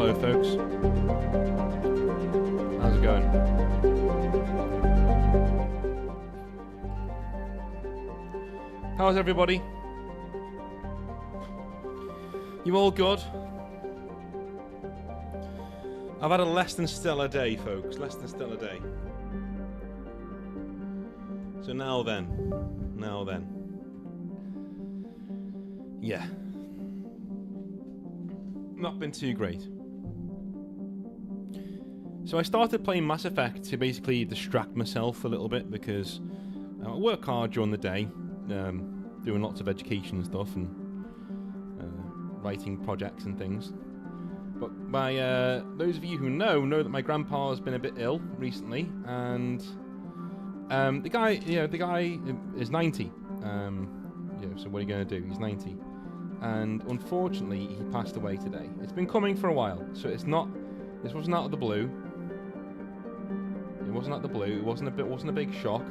Hello, folks. How's it going? How's everybody? You all good? I've had a less than stellar day, folks. Less than stellar day. So now then. Yeah. Not been too great. So I started playing Mass Effect to basically distract myself a little bit because I work hard during the day, doing lots of education and stuff and writing projects and things. But by those of you who know that my grandpa has been a bit ill recently, and the guy is 90. So what are you going to do? He's 90. And unfortunately, he passed away today. It's been coming for a while, so this wasn't out of the blue. It wasn't out of the blue. It wasn't a big shock,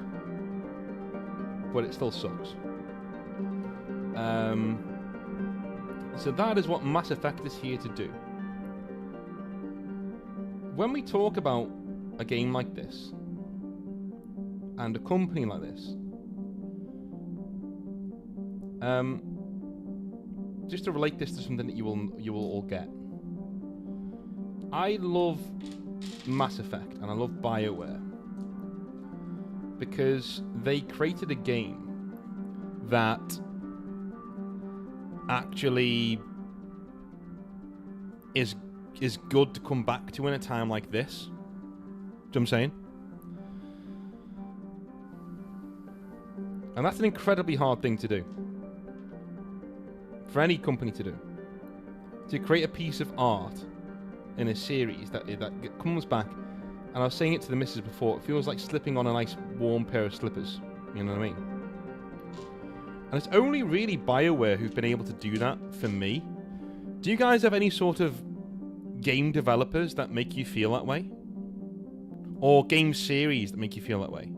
but it still sucks. So that is what Mass Effect is here to do. When we talk about a game like this and a company like this, just to relate this to something that you will all get. I love Mass Effect and I love BioWare because they created a game that actually is good to come back to in a time like this. Do you know what I'm saying? And that's an incredibly hard thing to do. For any company to do. To create a piece of art in a series that comes back, and I was saying it to the missus before, it feels like slipping on a nice warm pair of slippers. You know what I mean? And it's only really BioWare who've been able to do that for me. Do you guys have any sort of game developers that make you feel that way? Or game series that make you feel that way?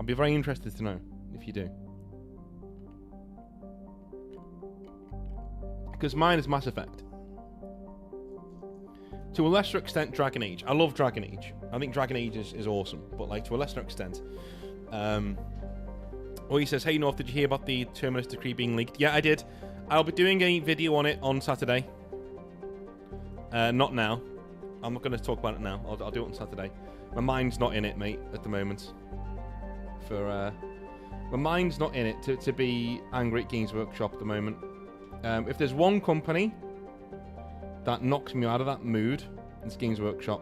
I'd be very interested to know if you do. Because mine is Mass Effect. To a lesser extent, Dragon Age. I love Dragon Age. I think Dragon Age is awesome. But like to a lesser extent. He says, hey North, did you hear about the Terminus Decree being leaked? Yeah, I did. I'll be doing a video on it on Saturday. Not now. I'm not going to talk about it now. I'll do it on Saturday. My mind's not in it, mate, at the moment. My mind's not in it to be angry at Games Workshop at the moment. If there's one company that knocks me out of that mood, it's Games Workshop.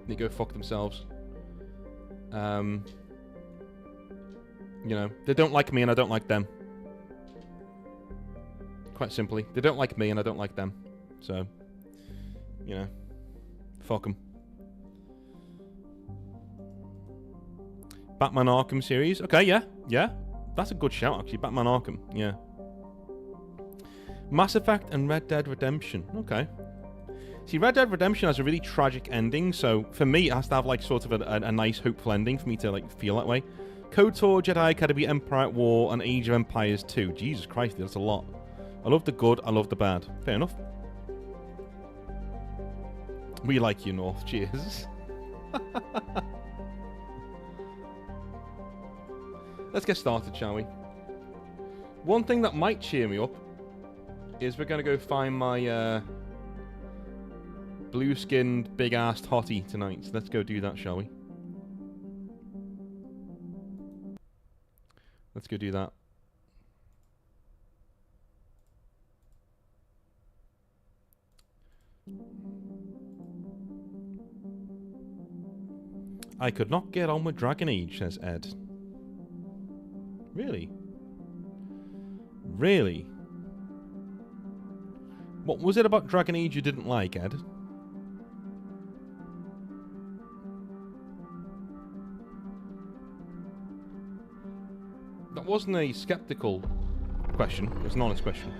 They go fuck themselves. They don't like me and I don't like them. Quite simply. They don't like me and I don't like them. So, fuck them. Batman Arkham series. Okay, yeah. That's a good shout, actually. Batman Arkham, yeah. Mass Effect and Red Dead Redemption. Okay. See, Red Dead Redemption has a really tragic ending, so for me, it has to have like sort of a nice, hopeful ending for me to like feel that way. KOTOR, Jedi Academy, Empire at War, and Age of Empires 2. Jesus Christ, that's a lot. I love the good, I love the bad. Fair enough. We like you, North. Cheers. Let's get started, shall we? One thing that might cheer me up is we're going to go find my blue-skinned, big-assed hottie tonight. So let's go do that, shall we? Let's go do that. I could not get on with Dragon Age, says Ed. Really? Really? What was it about Dragon Age you didn't like, Ed? That wasn't a skeptical question. It was an honest question.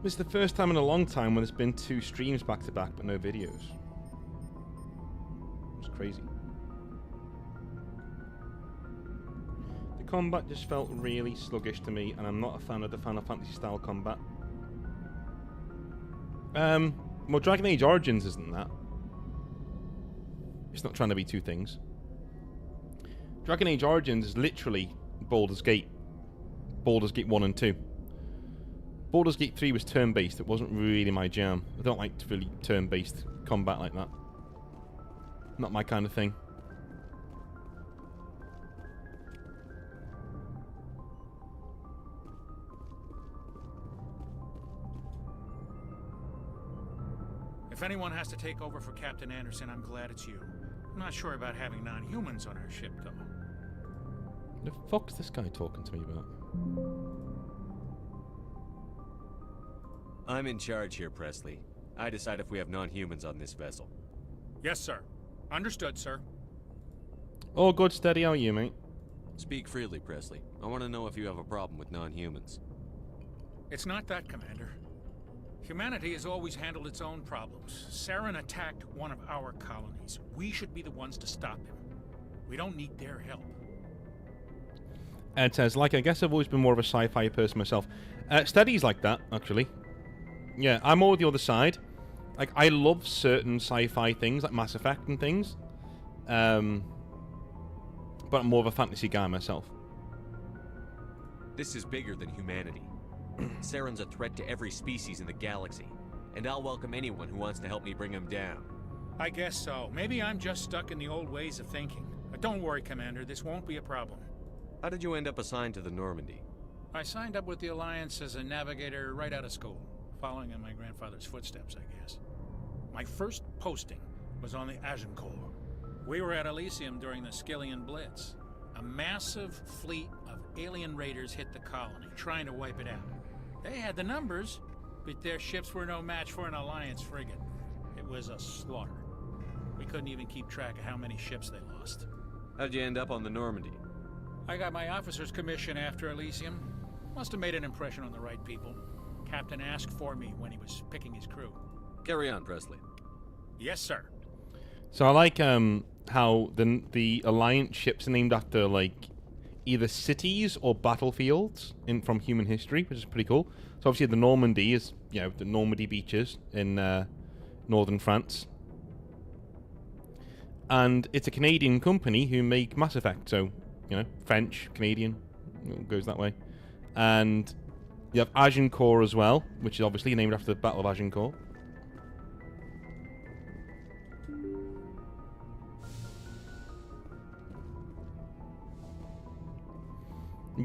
This is the first time in a long time when there's been 2 streams back to back but no videos. It's crazy. The combat just felt really sluggish to me, and I'm not a fan of the Final Fantasy style combat. Well, Dragon Age Origins isn't that. It's not trying to be 2 things. Dragon Age Origins is literally Baldur's Gate. Baldur's Gate 1 and 2. Baldur's Gate 3 was turn-based. It wasn't really my jam. I don't like really turn-based combat like that. Not my kind of thing. If anyone has to take over for Captain Anderson, I'm glad it's you. I'm not sure about having non-humans on our ship, though. The fuck's this guy talking to me about? I'm in charge here, Presley. I decide if we have non-humans on this vessel. Yes, sir. Understood, sir. Oh, good, steady. How are you, mate? Speak freely, Presley. I want to know if you have a problem with non-humans. It's not that, Commander. Humanity has always handled its own problems. Saren attacked one of our colonies. We should be the ones to stop him. We don't need their help. Ed says, like, I guess I've always been more of a sci-fi person myself. Steady's like that, actually. Yeah, I'm more the other side. Like, I love certain sci-fi things, like Mass Effect and things. But I'm more of a fantasy guy myself. This is bigger than humanity. Saren's a threat to every species in the galaxy, and I'll welcome anyone who wants to help me bring him down. I guess so. Maybe I'm just stuck in the old ways of thinking. But don't worry, Commander. This won't be a problem. How did you end up assigned to the Normandy? I signed up with the Alliance as a navigator right out of school, following in my grandfather's footsteps, I guess. My first posting was on the Agincourt. We were at Elysium during the Skillian Blitz. A massive fleet of alien raiders hit the colony, trying to wipe it out. They had the numbers, but their ships were no match for an Alliance frigate. It was a slaughter. We couldn't even keep track of how many ships they lost. How'd you end up on the Normandy? I got my officer's commission after Elysium. Must have made an impression on the right people. Captain asked for me when he was picking his crew. Carry on, Presley. Yes, sir. So I like how the Alliance ships are named after, like, either cities or battlefields from human history, which is pretty cool. So obviously the Normandy is, you know, the Normandy beaches in northern France. And it's a Canadian company who make Mass Effect, so, you know, French, Canadian, it goes that way. And you have Agincourt as well, which is obviously named after the Battle of Agincourt.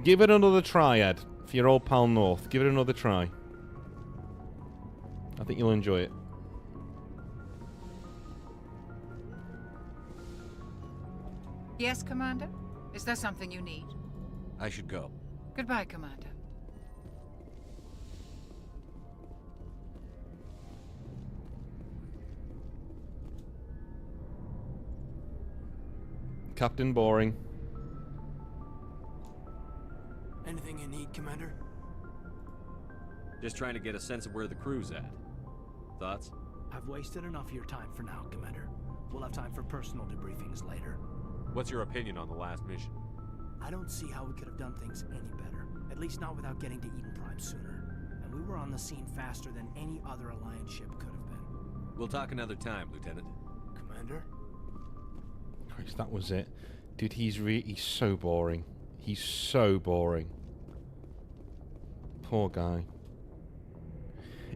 Give it another try, Ed. For your old pal North, give it another try. I think you'll enjoy it. Yes, Commander? Is there something you need? I should go. Goodbye, Commander. Captain Boring. Anything you need, Commander? Just trying to get a sense of where the crew's at. Thoughts? I've wasted enough of your time for now, Commander. We'll have time for personal debriefings later. What's your opinion on the last mission? I don't see how we could have done things any better. At least not without getting to Eden Prime sooner. And we were on the scene faster than any other Alliance ship could have been. We'll talk another time, Lieutenant. Commander? Christ, that was it. Dude, he's so boring. He's so boring. Poor guy.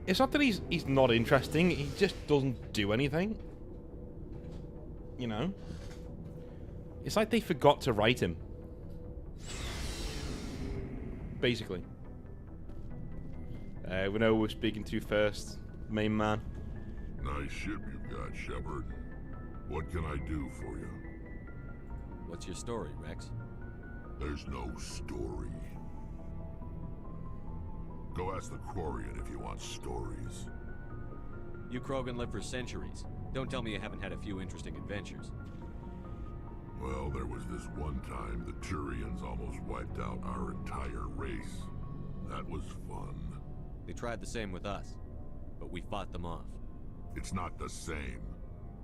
It's not that he's not interesting, he just doesn't do anything. You know? It's like they forgot to write him. Basically. We know who we're speaking to first. Main man. Nice ship you've got, Shepard. What can I do for you? What's your story, Rex? There's no story. Go ask the Quarian if you want stories. You Krogan lived for centuries. Don't tell me you haven't had a few interesting adventures. Well, there was this one time the Turians almost wiped out our entire race. That was fun. They tried the same with us, but we fought them off. It's not the same.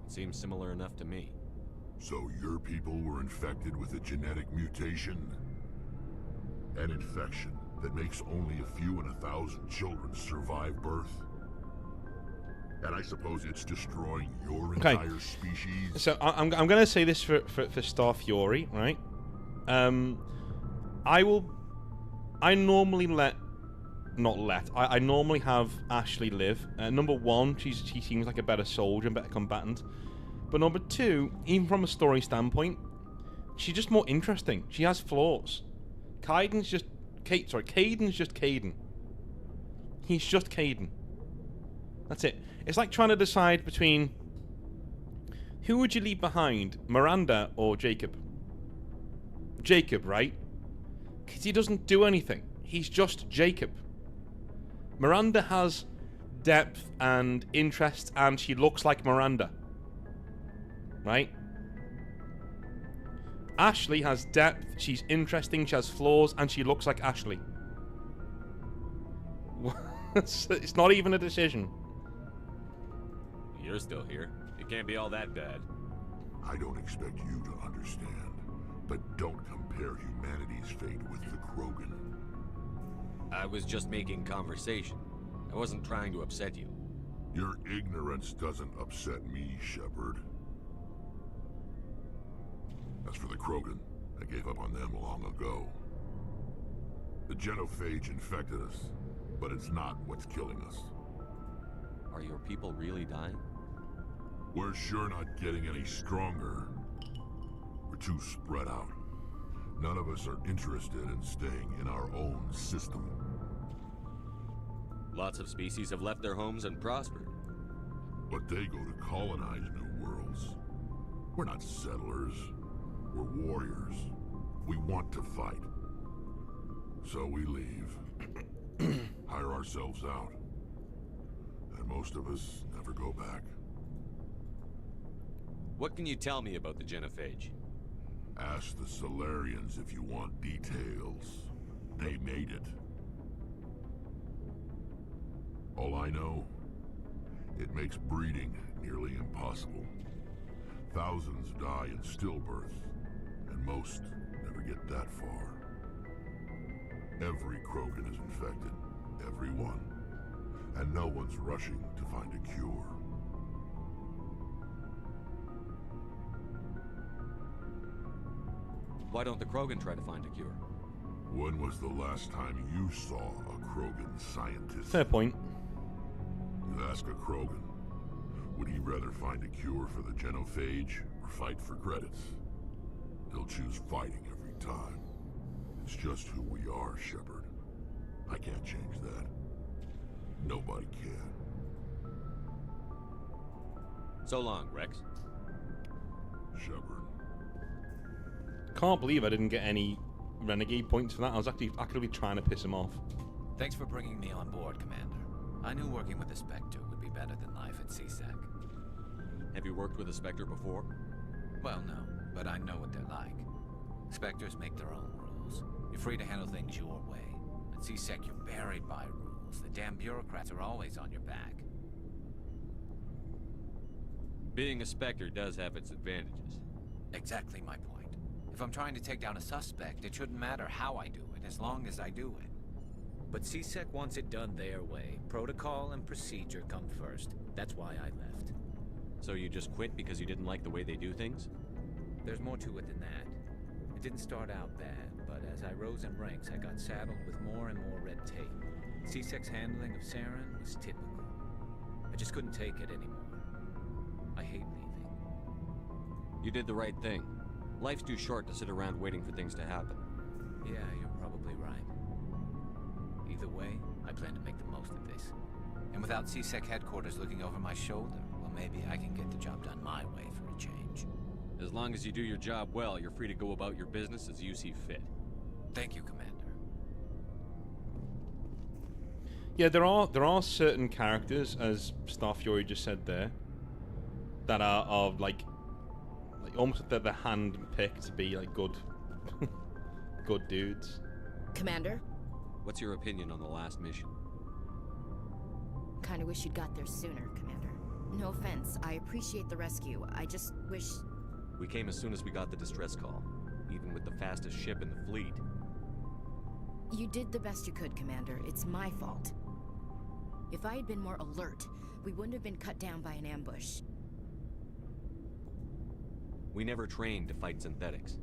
It seems similar enough to me. So your people were infected with a genetic mutation? An infection that makes only a few in 1,000 children survive birth? And I suppose it's destroying your Okay. entire species? So I'm going to say this for Star Fury, right? I normally I normally have Ashley live. Number one, she seems like a better soldier and better combatant. But number two, even from a story standpoint, she's just more interesting. She has flaws. Caden's just Caden. He's just Caden. That's it. It's like trying to decide between who would you leave behind, Miranda or Jacob? Jacob, right? Because he doesn't do anything. He's just Jacob. Miranda has depth and interest, and she looks like Miranda. Right? Ashley has depth, she's interesting, she has flaws, and she looks like Ashley. It's not even a decision. You're still here. It can't be all that bad. I don't expect you to understand, but don't compare humanity's fate with the Krogan. I was just making conversation. I wasn't trying to upset you. Your ignorance doesn't upset me, Shepard. As for the Krogan, I gave up on them long ago. The genophage infected us, but it's not what's killing us. Are your people really dying? We're sure not getting any stronger. We're too spread out. None of us are interested in staying in our own system. Lots of species have left their homes and prospered. But they go to colonize new worlds. We're not settlers. We're warriors. We want to fight. So we leave. Hire ourselves out. And most of us never go back. What can you tell me about the genophage? Ask the Solarians if you want details. They made it. All I know, it makes breeding nearly impossible. Thousands die in stillbirth, and most never get that far. Every Krogan is infected, every one, and no one's rushing to find a cure. Why don't the Krogan try to find a cure? When was the last time you saw a Krogan scientist? Fair point. You ask a Krogan, would he rather find a cure for the genophage or fight for credits? He'll choose fighting every time. It's just who we are, Shepard. I can't change that. Nobody can. So long, Rex. Shepard. Can't believe I didn't get any renegade points for that. I was actually actively trying to piss him off. Thanks for bringing me on board, Commander. I knew working with the Spectre would be better than life at CSEC. Have you worked with a Spectre before? Well, no, but I know what they're like. Spectres make their own rules. You're free to handle things your way. At CSEC, you're buried by rules. The damn bureaucrats are always on your back. Being a Spectre does have its advantages. Exactly my point. If I'm trying to take down a suspect, it shouldn't matter how I do it, as long as I do it. But CSEC wants it done their way. Protocol and procedure come first. That's why I left. So you just quit because you didn't like the way they do things? There's more to it than that. It didn't start out bad, but as I rose in ranks, I got saddled with more and more red tape. CSEC's handling of Saren was typical. I just couldn't take it anymore. I hate leaving. You did the right thing. Life's too short to sit around waiting for things to happen. Yeah, you're probably right. Either way, I plan to make the most of this. And without CSEC headquarters looking over my shoulder, well, maybe I can get the job done my way for a change. As long as you do your job well, you're free to go about your business as you see fit. Thank you, Commander. Yeah, there are certain characters, as Star Fury just said there, that are like almost that they're hand-picked to be like good good dudes. Commander? What's your opinion on the last mission? kinda wish you'd got there sooner, Commander. No offense, I appreciate the rescue. I just wish... We came as soon as we got the distress call, even with the fastest ship in the fleet. You did the best you could, Commander. It's my fault. If I had been more alert, we wouldn't have been cut down by an ambush. We never trained to fight synthetics.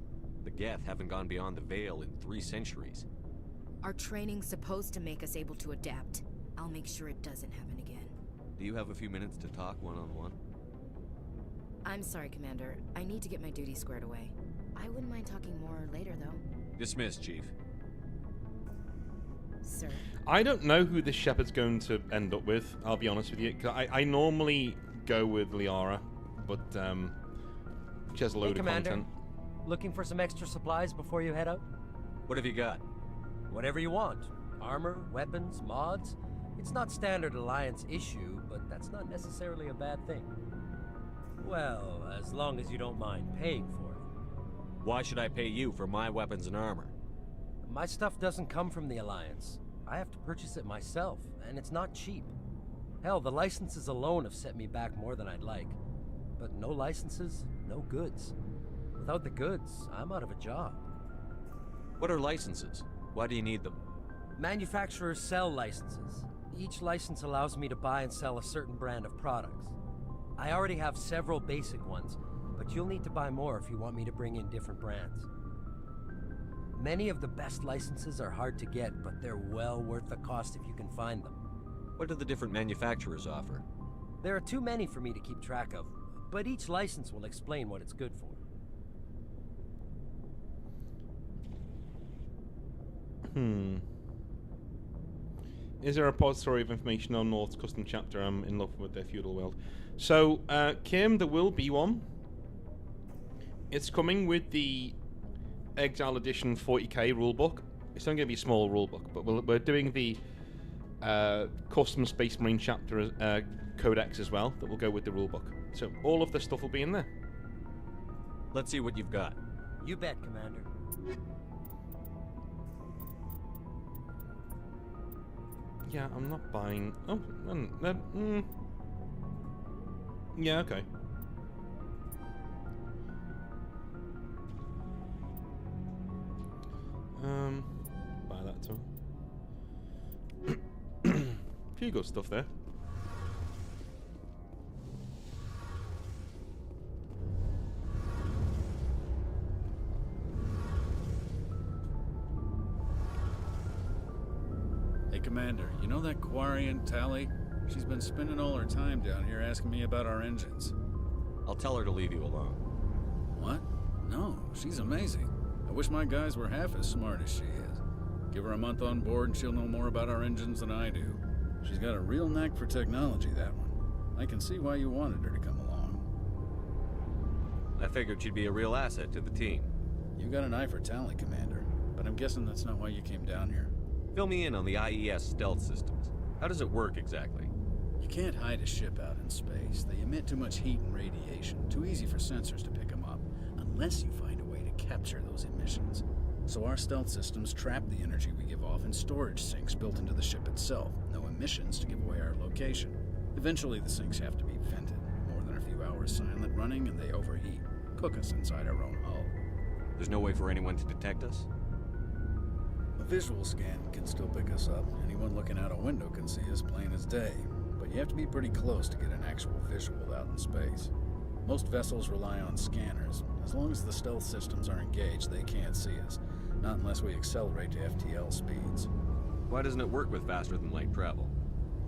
The Geth haven't gone beyond the Veil in 3 centuries. Our training's supposed to make us able to adapt. I'll make sure it doesn't happen again. Do you have a few minutes to talk one-on-one? I'm sorry, Commander. I need to get my duty squared away. I wouldn't mind talking more later, though. Dismissed, Chief. Sir. I don't know who this Shepard's going to end up with, I'll be honest with you. 'Cause I normally go with Liara, but she has a load of Commander. content. Looking for some extra supplies before you head out? What have you got? Whatever you want. Armor, weapons, mods. It's not standard Alliance issue, but that's not necessarily a bad thing. Well, as long as you don't mind paying for it. Why should I pay you for my weapons and armor? My stuff doesn't come from the Alliance. I have to purchase it myself, and it's not cheap. Hell, the licenses alone have set me back more than I'd like. But no licenses, no goods. Without the goods, I'm out of a job. What are licenses? Why do you need them? Manufacturers sell licenses. Each license allows me to buy and sell a certain brand of products. I already have several basic ones, but you'll need to buy more if you want me to bring in different brands. Many of the best licenses are hard to get, but they're well worth the cost if you can find them. What do the different manufacturers offer? There are too many for me to keep track of, but each license will explain what it's good for. Is there a repository of information on North's custom chapter? I'm in love with their feudal world. So, Kim, there will be one. It's coming with the Exile Edition 40k rulebook. It's only going to be a small rulebook, but we're doing the custom Space Marine chapter codex as well that will go with the rulebook. So all of the stuff will be in there. Let's see what you've got. You bet, Commander. Yeah, I'm not buying... Oh, yeah, okay. Buy that too. Few good stuff there. Hey, Commander, you know that Quarian, Tali? She's been spending all her time down here asking me about our engines. I'll tell her to leave you alone. What? No, she's amazing. I wish my guys were half as smart as she is. Give her a month on board and she'll know more about our engines than I do. She's got a real knack for technology, that one. I can see why you wanted her to come along. I figured she'd be a real asset to the team. You got an eye for Tali, Commander, but I'm guessing that's not why you came down here. Fill me in on the IES stealth systems. How does it work exactly? You can't hide a ship out in space. They emit too much heat and radiation. Too easy for sensors to pick them up, unless you find a way to capture those emissions. So our stealth systems trap the energy we give off in storage sinks built into the ship itself. No emissions to give away our location. Eventually the sinks have to be vented. More than a few hours silent running and they overheat. Cook us inside our own hull. There's no way for anyone to detect us? A visual scan can still pick us up. Anyone looking out a window can see us plain as day. But you have to be pretty close to get an actual visual out in space. Most vessels rely on scanners. As long as the stealth systems are engaged, they can't see us. Not unless we accelerate to FTL speeds. Why doesn't it work with faster-than-light travel?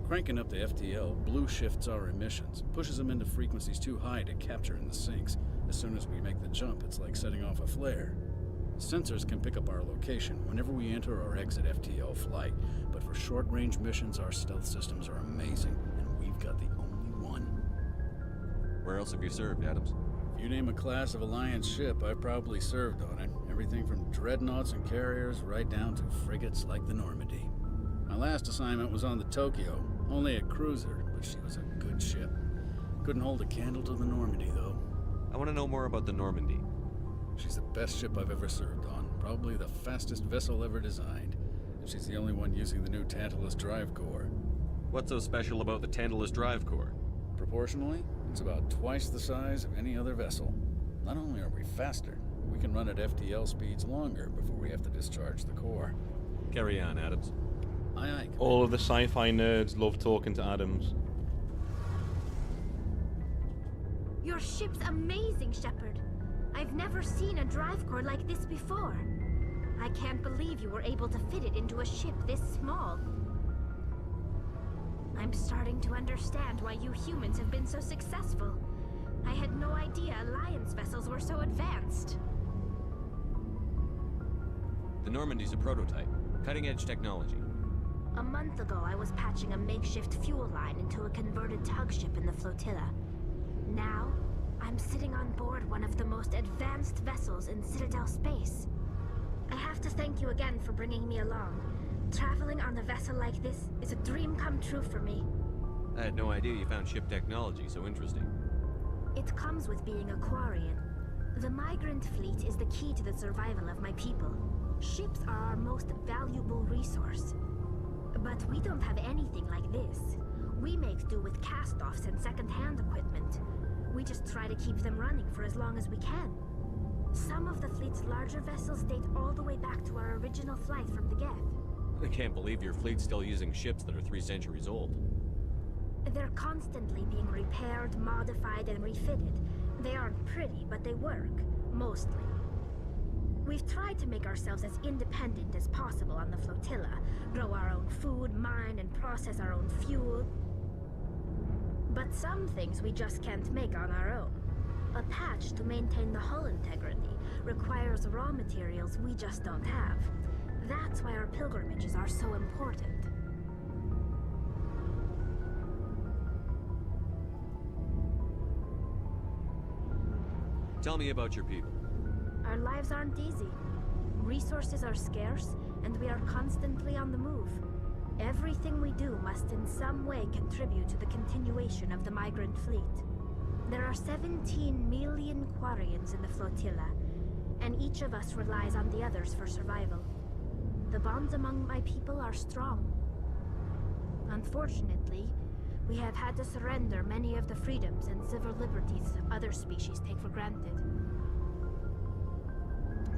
Cranking up the FTL blue shifts our emissions, pushes them into frequencies too high to capture in the sinks. As soon as we make the jump, it's like setting off a flare. Sensors can pick up our location whenever we enter or exit FTL flight, but for short-range missions, our stealth systems are amazing, and we've got the only one. Where else have you served, Adams? If you name a class of Alliance ship, I've probably served on it. Everything from dreadnoughts and carriers right down to frigates like the Normandy. My last assignment was on the Tokyo, only a cruiser, but she was a good ship. Couldn't hold a candle to the Normandy, though. I want to know more about the Normandy. She's the best ship I've ever served on, probably the fastest vessel ever designed. And she's the only one using the new Tantalus drive core. What's so special about the Tantalus drive core? Proportionally, it's about twice the size of any other vessel. Not only are we faster, we can run at FTL speeds longer before we have to discharge the core. Carry on, Adams. Aye, aye. All of the sci-fi nerds love talking to Adams. Your ship's amazing, Shepard. I've never seen a drive core like this before. I can't believe you were able to fit it into a ship this small. I'm starting to understand why you humans have been so successful. I had no idea Alliance vessels were so advanced. The Normandy's a prototype. Cutting-edge technology. A month ago, I was patching a makeshift fuel line into a converted tug ship in the flotilla. Now, I'm sitting on board one of the most advanced vessels in Citadel space. I have to thank you again for bringing me along. Traveling on a vessel like this is a dream come true for me. I had no idea you found ship technology so interesting. It comes with being a Quarian. The migrant fleet is the key to the survival of my people. Ships are our most valuable resource. But we don't have anything like this. We make do with cast-offs and second-hand equipment. We just try to keep them running for as long as we can. Some of the fleet's larger vessels date all the way back to our original flight from the Geth. I can't believe your fleet's still using ships that are 3 centuries old. They're constantly being repaired, modified, and refitted. They aren't pretty, but they work. Mostly. We've tried to make ourselves as independent as possible on the flotilla. Grow our own food, mine, and process our own fuel. But some things we just can't make on our own. A patch to maintain the hull integrity requires raw materials we just don't have. That's why our pilgrimages are so important. Tell me about your people. Our lives aren't easy. Resources are scarce, and we are constantly on the move. Everything we do must in some way contribute to the continuation of the migrant fleet. There are 17 million Quarians in the flotilla, and each of us relies on the others for survival. The bonds among my people are strong. Unfortunately, we have had to surrender many of the freedoms and civil liberties other species take for granted.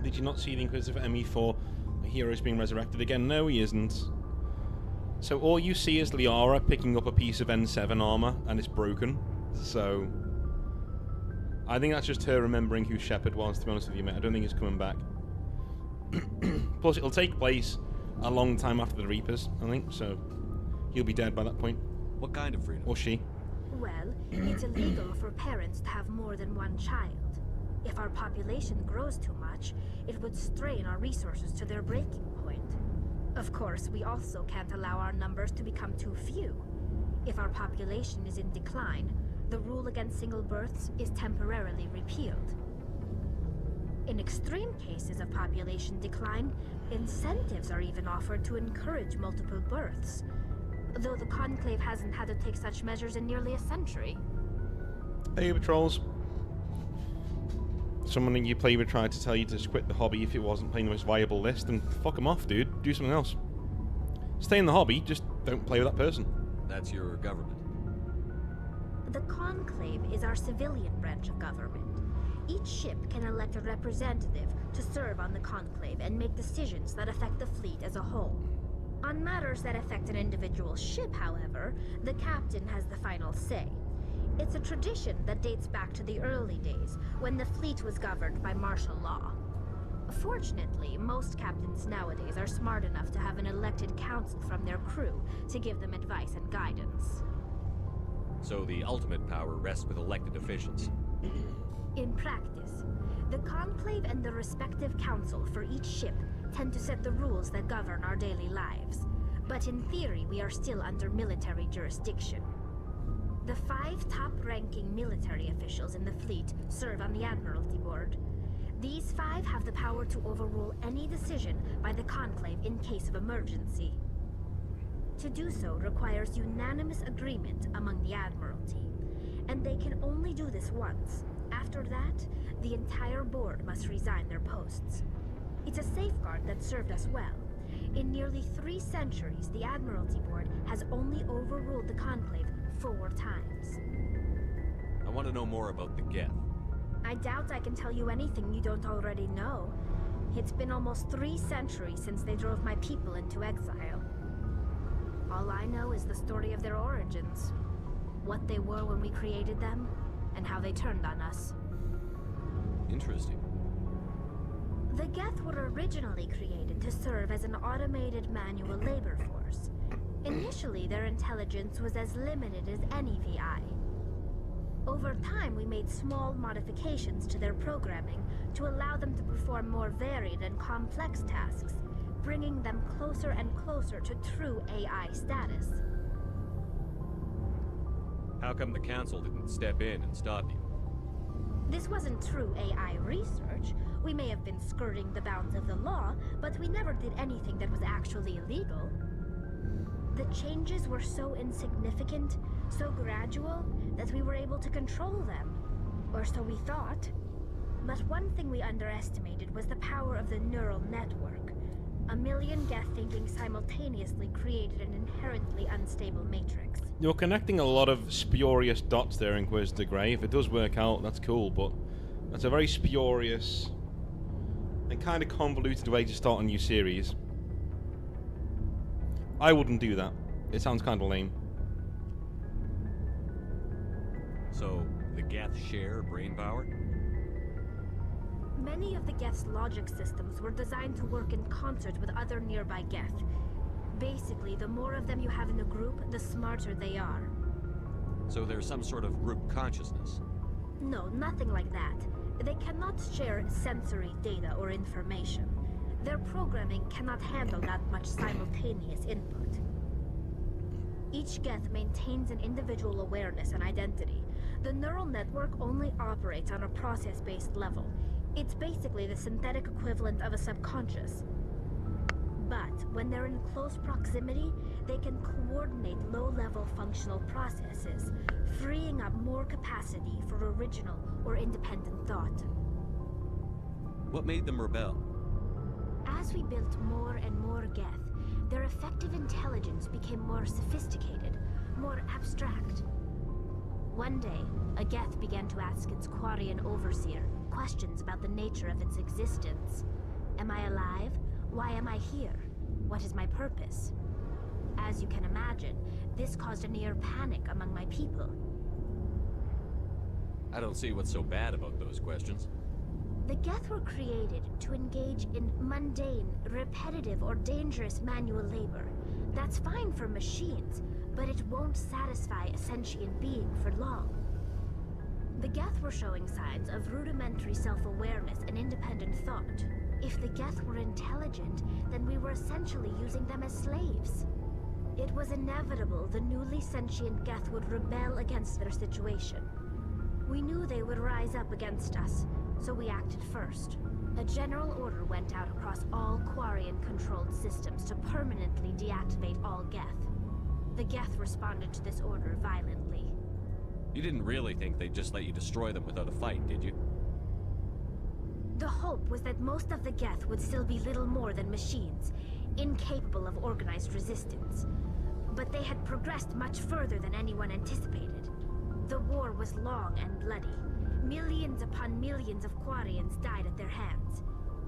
Did you not see the Inquisitor ME4? The hero's being resurrected again? No, he isn't. So all you see is Liara picking up a piece of N7 armor, and it's broken. So I think that's just her remembering who Shepard was, to be honest with you, mate. I don't think he's coming back. Plus, it'll take place a long time after the Reapers, I think, so he'll be dead by that point. What kind of freedom? Or she. Well, it's illegal for parents to have more than one child. If our population grows too much, it would strain our resources to their breaking point. Of course, we also can't allow our numbers to become too few. If our population is in decline, the rule against single births is temporarily repealed. In extreme cases of population decline, incentives are even offered to encourage multiple births, though the Conclave hasn't had to take such measures in nearly a century. Hey, Patrols. Someone that you play with tried to tell you to just quit the hobby if it wasn't playing the most viable list, and fuck them off, dude. Do something else. Stay in the hobby, just don't play with that person. That's your government. The Conclave is our civilian branch of government. Each ship can elect a representative to serve on the Conclave and make decisions that affect the fleet as a whole. On matters that affect an individual ship, however, the captain has the final say. It's a tradition that dates back to the early days, when the fleet was governed by martial law. Fortunately, most captains nowadays are smart enough to have an elected council from their crew to give them advice and guidance. So the ultimate power rests with elected officials. In practice, the Conclave and the respective council for each ship tend to set the rules that govern our daily lives. But in theory, we are still under military jurisdiction. The 5 top-ranking military officials in the fleet serve on the Admiralty Board. These 5 have the power to overrule any decision by the Conclave in case of emergency. To do so requires unanimous agreement among the Admiralty, and they can only do this once. After that, the entire board must resign their posts. It's a safeguard that served us well, In nearly 3 centuries, the Admiralty Board has only overruled the Conclave 4 times. I want to know more about the Geth. I doubt I can tell you anything you don't already know. It's been almost 3 centuries since they drove my people into exile. All I know is the story of their origins. What they were when we created them, and how they turned on us. Interesting. The Geth were originally created to serve as an automated manual labor force. Initially, their intelligence was as limited as any VI. Over time, we made small modifications to their programming to allow them to perform more varied and complex tasks, bringing them closer and closer to true AI status. How come the Council didn't step in and stop you? This wasn't true AI research. We may have been skirting the bounds of the law, but we never did anything that was actually illegal. The changes were so insignificant, so gradual, that we were able to control them. Or so we thought. But one thing we underestimated was the power of the neural network. A million Geth thinking simultaneously created an inherently unstable matrix. You're connecting a lot of spurious dots there, Inquisitor Grey. If it does work out, that's cool, but that's a very spurious and kind of convoluted way to start a new series. I wouldn't do that. It sounds kind of lame. So, the Geth share brain power? Many of the Geth's logic systems were designed to work in concert with other nearby Geth. Basically, the more of them you have in a group, the smarter they are. So there's some sort of group consciousness? No, nothing like that. They cannot share sensory data or information. Their programming cannot handle that much simultaneous input. Each Geth maintains an individual awareness and identity. The neural network only operates on a process-based level. It's basically the synthetic equivalent of a subconscious. But when they're in close proximity, they can coordinate low-level functional processes, freeing up more capacity for original or independent thought. What made them rebel? As we built more and more Geth, their effective intelligence became more sophisticated, more abstract. One day, a Geth began to ask its Quarian overseer questions about the nature of its existence. Am I alive? Why am I here? What is my purpose? As you can imagine, this caused a near panic among my people. I don't see what's so bad about those questions. The Geth were created to engage in mundane, repetitive, or dangerous manual labor. That's fine for machines, but it won't satisfy a sentient being for long. The Geth were showing signs of rudimentary self-awareness and independent thought. If the Geth were intelligent, then we were essentially using them as slaves. It was inevitable the newly sentient Geth would rebel against their situation. We knew they would rise up against us, so we acted first. A general order went out across all Quarian-controlled systems to permanently deactivate all Geth. The Geth responded to this order violently. You didn't really think they'd just let you destroy them without a fight, did you? The hope was that most of the Geth would still be little more than machines, incapable of organized resistance. But they had progressed much further than anyone anticipated. The war was long and bloody. Millions upon millions of Quarians died at their hands.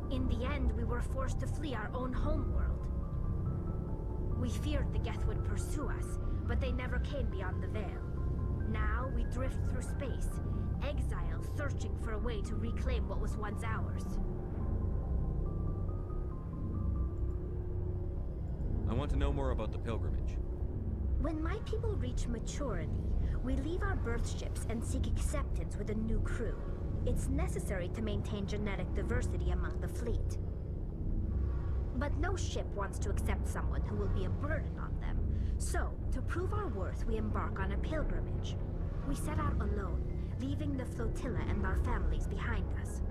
In the end, we were forced to flee our own homeworld. We feared the Geth would pursue us, but they never came beyond the Veil. Now we drift through space, exiles searching for a way to reclaim what was once ours. I want to know more about the pilgrimage. When my people reach maturity, we leave our birth ships and seek acceptance with a new crew. It's necessary to maintain genetic diversity among the fleet. But no ship wants to accept someone who will be a burden on them. So, to prove our worth, we embark on a pilgrimage. We set out alone, leaving the flotilla and our families behind us.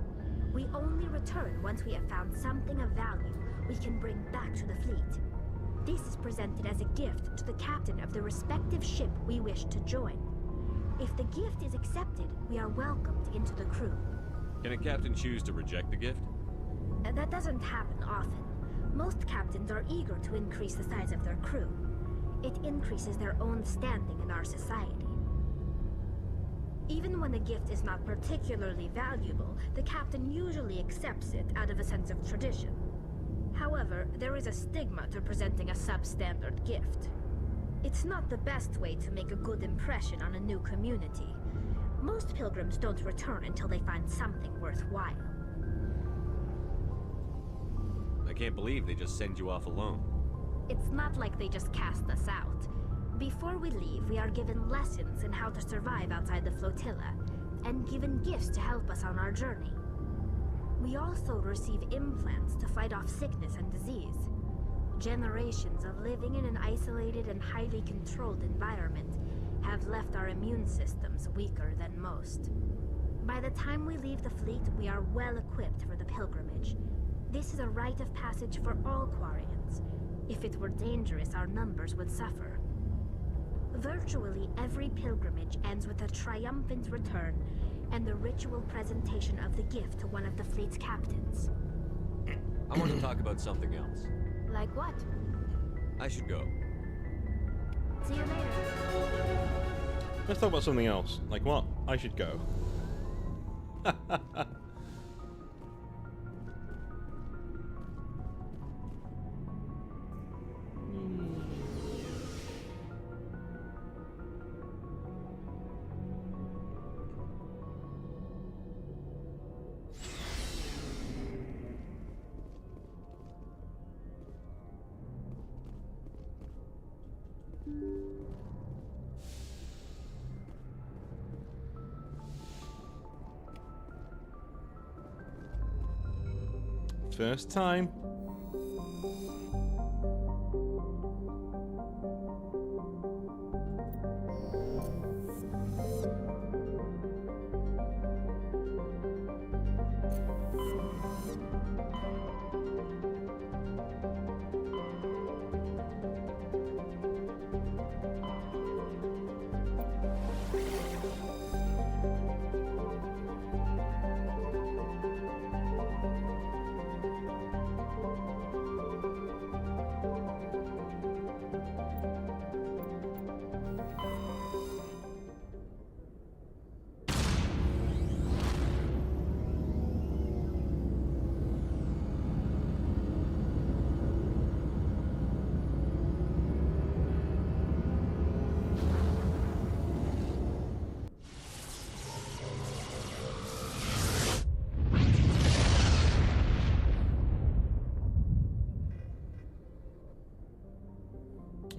We only return once we have found something of value we can bring back to the fleet. This is presented as a gift to the captain of the respective ship we wish to join. If the gift is accepted, we are welcomed into the crew. Can a captain choose to reject the gift? That doesn't happen often. Most captains are eager to increase the size of their crew. It increases their own standing in our society. Even when a gift is not particularly valuable, the captain usually accepts it out of a sense of tradition. However, there is a stigma to presenting a substandard gift. It's not the best way to make a good impression on a new community. Most pilgrims don't return until they find something worthwhile. I can't believe they just send you off alone. It's not like they just cast us out. Before we leave, we are given lessons in how to survive outside the flotilla, and given gifts to help us on our journey. We also receive implants to fight off sickness and disease. Generations of living in an isolated and highly controlled environment have left our immune systems weaker than most. By the time we leave the fleet, we are well equipped for the pilgrimage. This is a rite of passage for all Quarians. If it were dangerous, our numbers would suffer. Virtually every pilgrimage ends with a triumphant return and the ritual presentation of the gift to one of the fleet's captains. I want to talk about something else. Like what? I should go. See you later. Let's talk about something else. Like what? I should go. First time.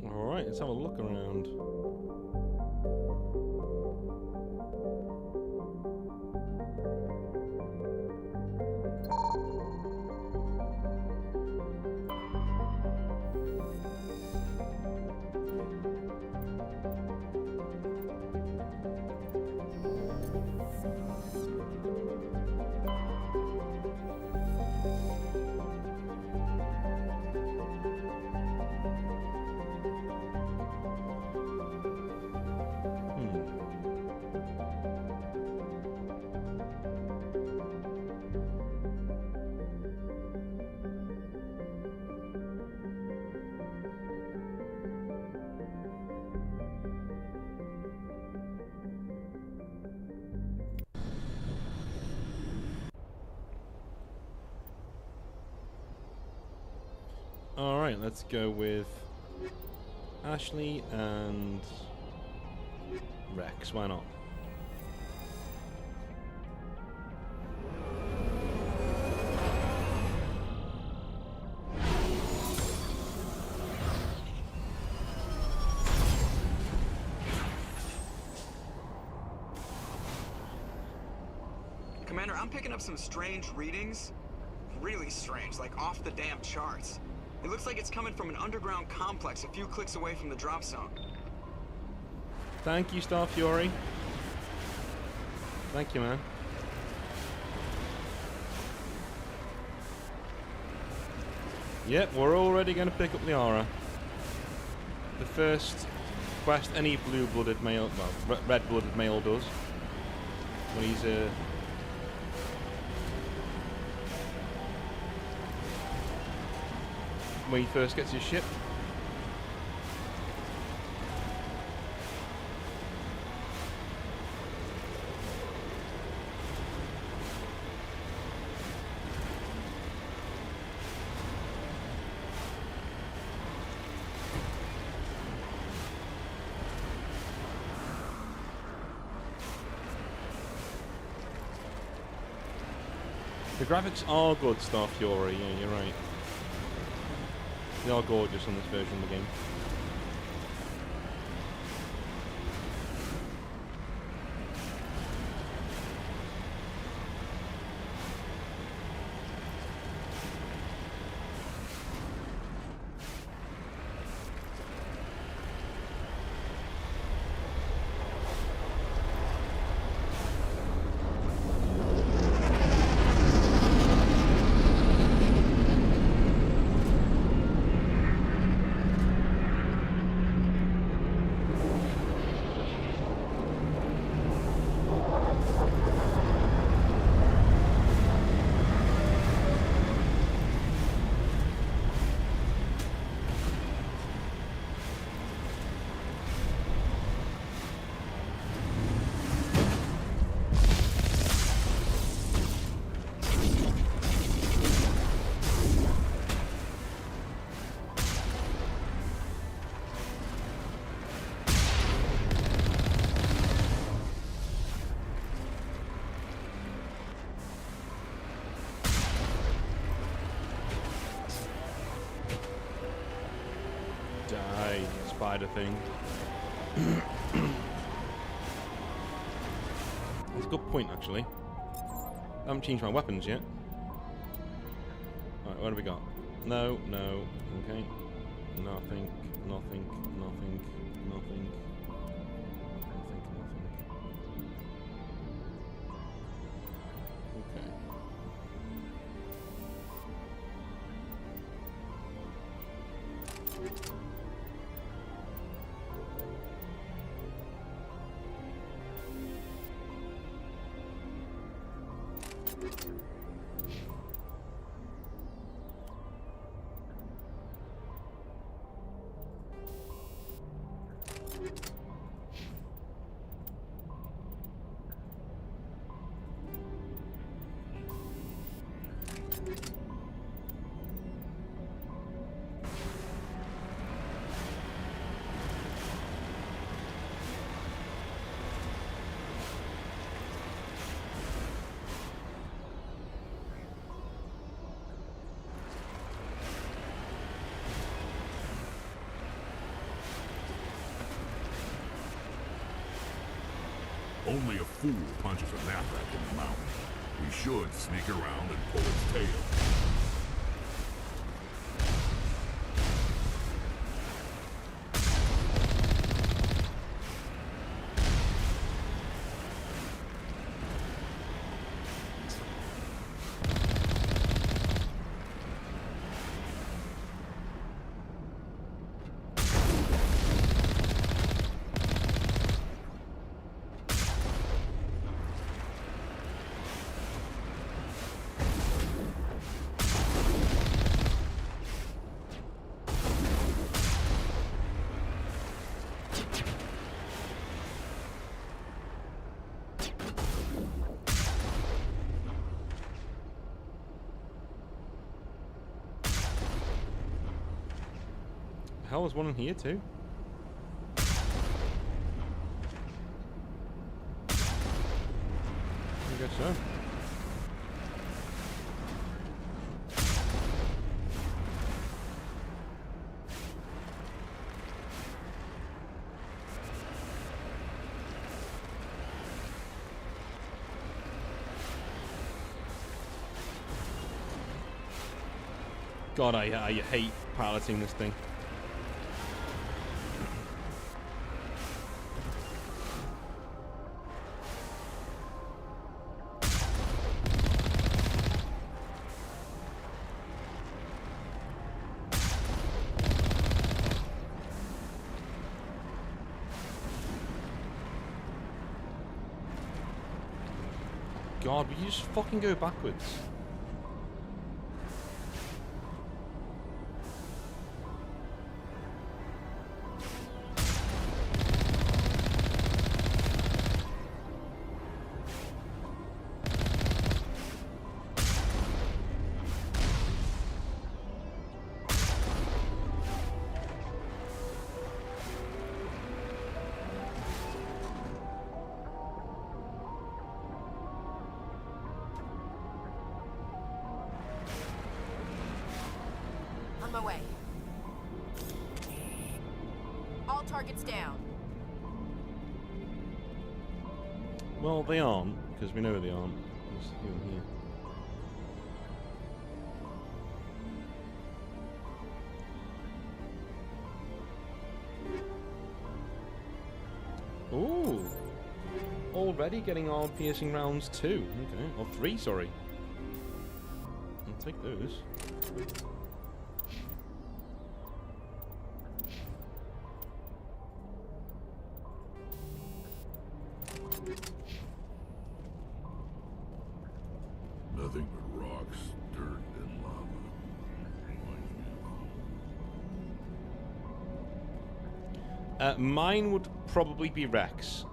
Alright, let's have a look around. Alright, let's go with Ashley and Rex, why not? Commander, I'm picking up some strange readings. Really strange, like off the damn charts. It looks like it's coming from an underground complex a few clicks away from the drop zone. Thank you, Star Fury. Thank you, man. Yep, we're already going to pick up the aura. The first quest any blue-blooded male, well, red-blooded male does. When he's when he first gets his ship. The graphics are good stuff, Yuri. Yeah, you're right. They are gorgeous on this version of the game. Die, spider thing. That's a good point, actually. I haven't changed my weapons yet. Alright, what have we got? No, no, okay. Nothing, nothing, nothing, nothing. Okay. Only a fool punches a Nathrak in the mouth. We should sneak around and pull its tail. Hell, there's one in here too. I guess so. God, I hate piloting this thing. God, will you just fucking go backwards? my way. All targets down. Well, they aren't, because we know they aren't. There's you here. Ooh! Already getting arm piercing rounds 2. Okay, or 3, sorry. I'll take those. Nothing but rocks, dirt, and lava. Reminds me of home. Mine would probably be Rex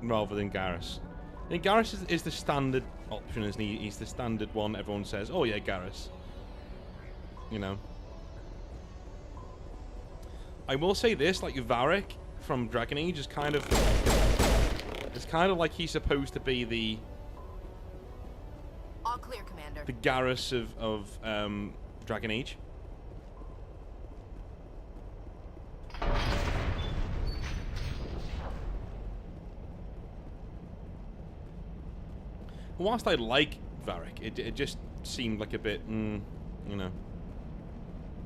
rather than Garrus. I think Garrus is the standard option, isn't he? He's the standard one. Everyone says, "Oh yeah, Garrus." You know. I will say this: like Varric from Dragon Age is kind of, it's kind of like he's supposed to be the All clear, Commander. the Garrus of Dragon Age. Whilst I like Varric, it just seemed like a bit, you know,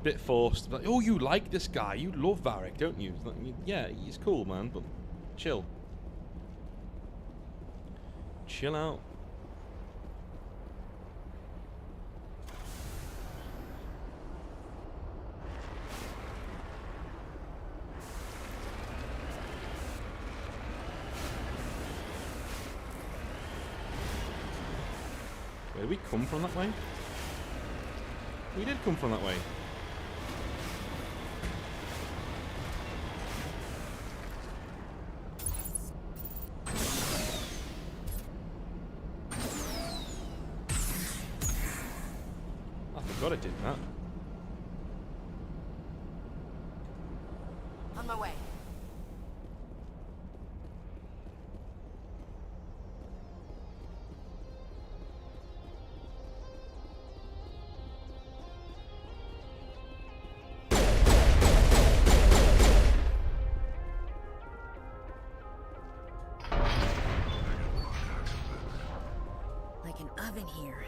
bit forced. Like, oh, you like this guy? You love Varric, don't you? Like, yeah, he's cool, man, but chill. Chill out. Where did we come from that way? We did come from that way. I forgot I did that. On my way. Like an oven here.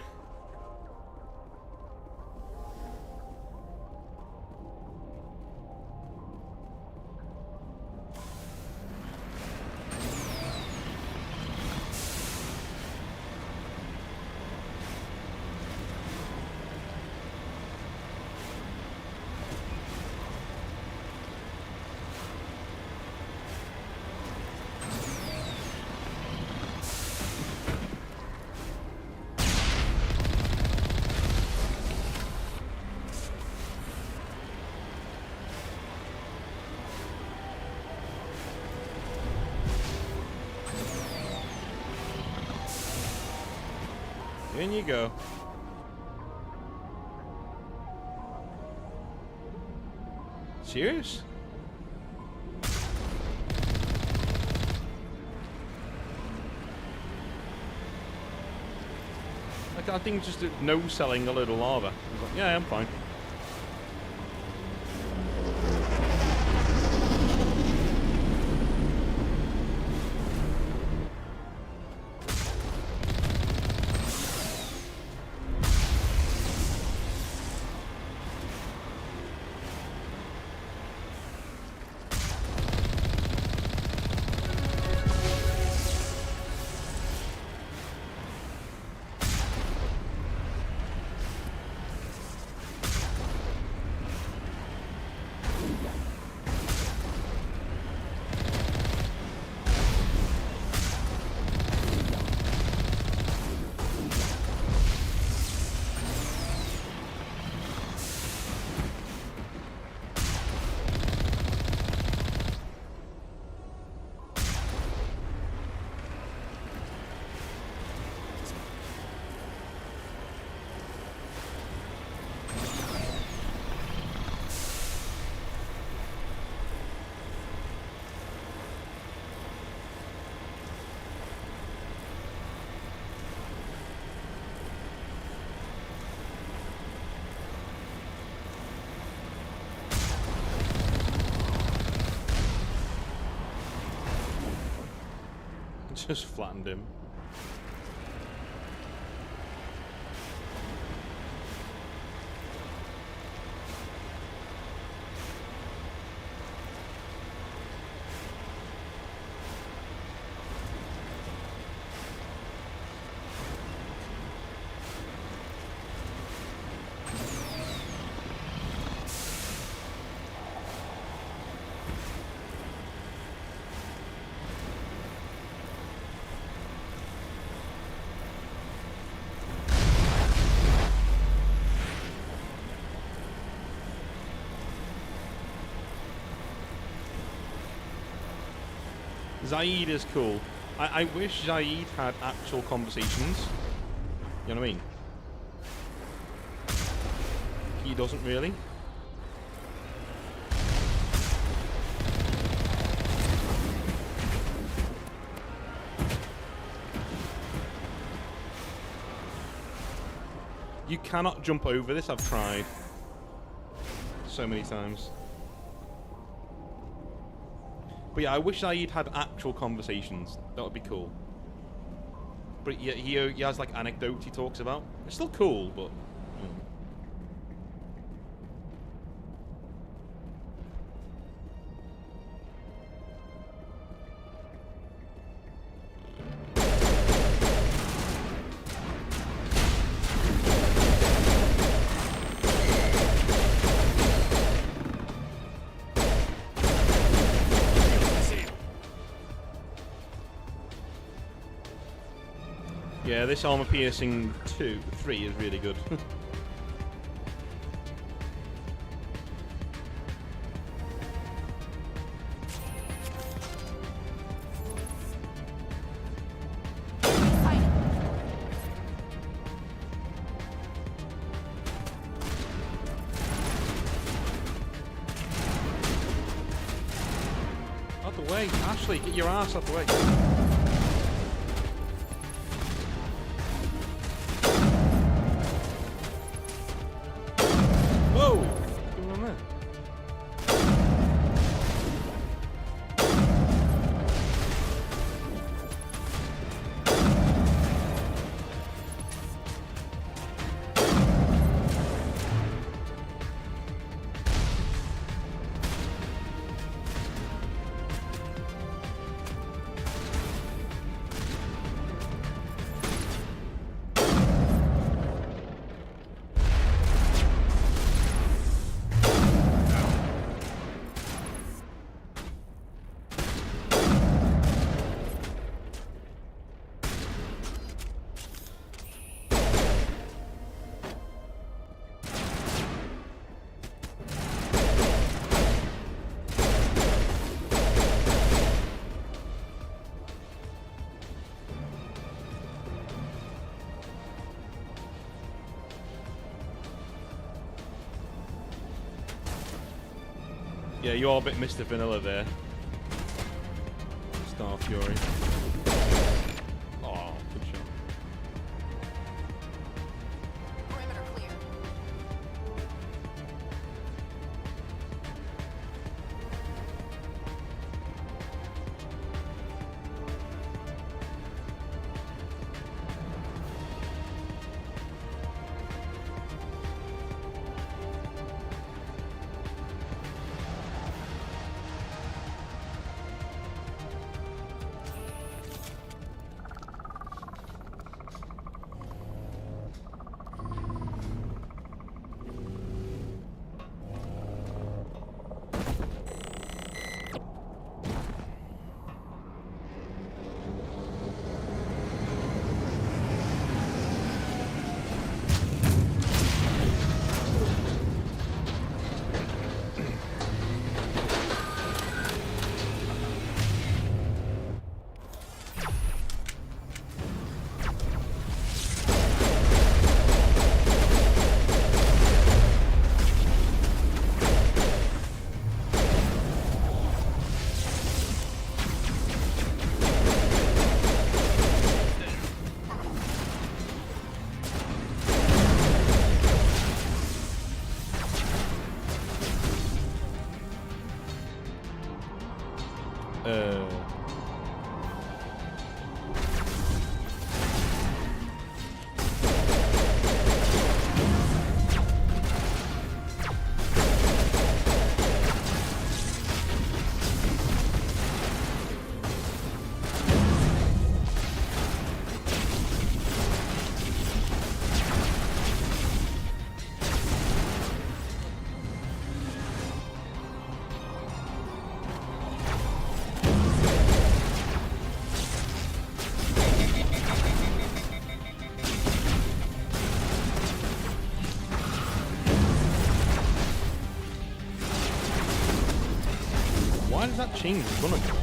In you go. Serious? Like that thing just no selling a little lava. I was like, yeah, I'm fine. Just flattened him. Zaid is cool. I wish Zaid had actual conversations. You know what I mean? He doesn't really. You cannot jump over this, I've tried so many times. But yeah, I wish Zaid had actual conversations. That would be cool. But yeah, he has like anecdotes he talks about. It's still cool, but... Yeah, this armor piercing 3 is really good. Out the way, Ashley, get your ass out the way. Yeah, you are a bit Mr. Vanilla there. Star Fury. Oh, good shot. Perimeter clear. that change is gonna go?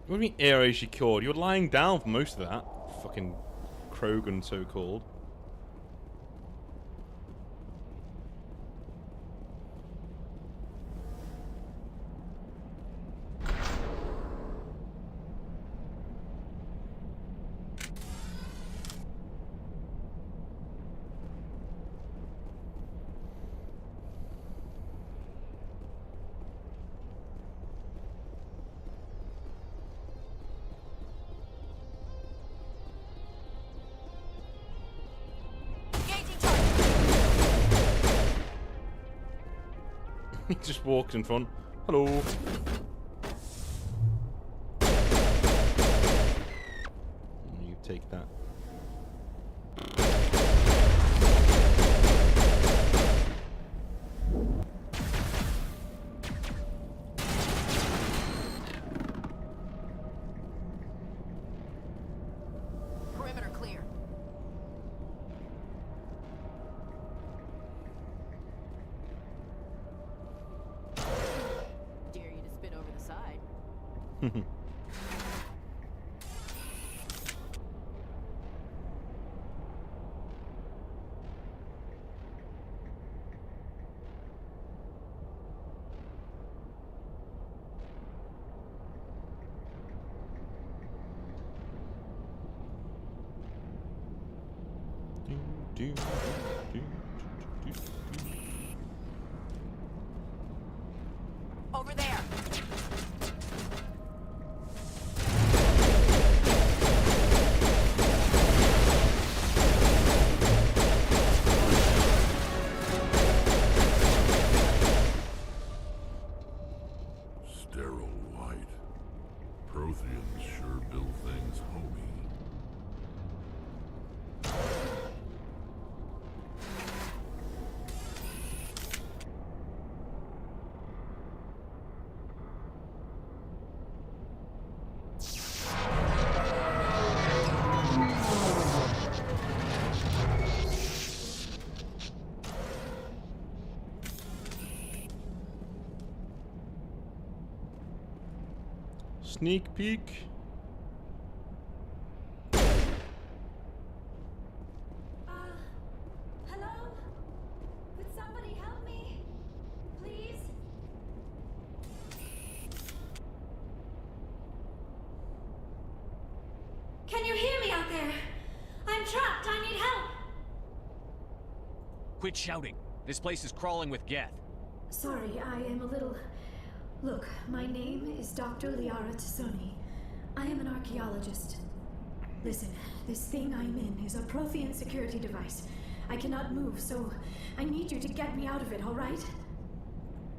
What do you mean area secured? You were lying down for most of that. Fucking Krogan, so-called. He just walks in front. Hello. You take that. Perimeter clear. Over there. Sterile white. Protheans sure build things homey. Sneak peek. Hello? Could somebody help me? Please? Can you hear me out there? I'm trapped. I need help. Quit shouting. This place is crawling with Geth. Sorry, I am a little... Look, my name is Dr. Liara Tassoni. I am an archaeologist. Listen, this thing I'm in is a Prothean security device. I cannot move, so I need you to get me out of it, all right?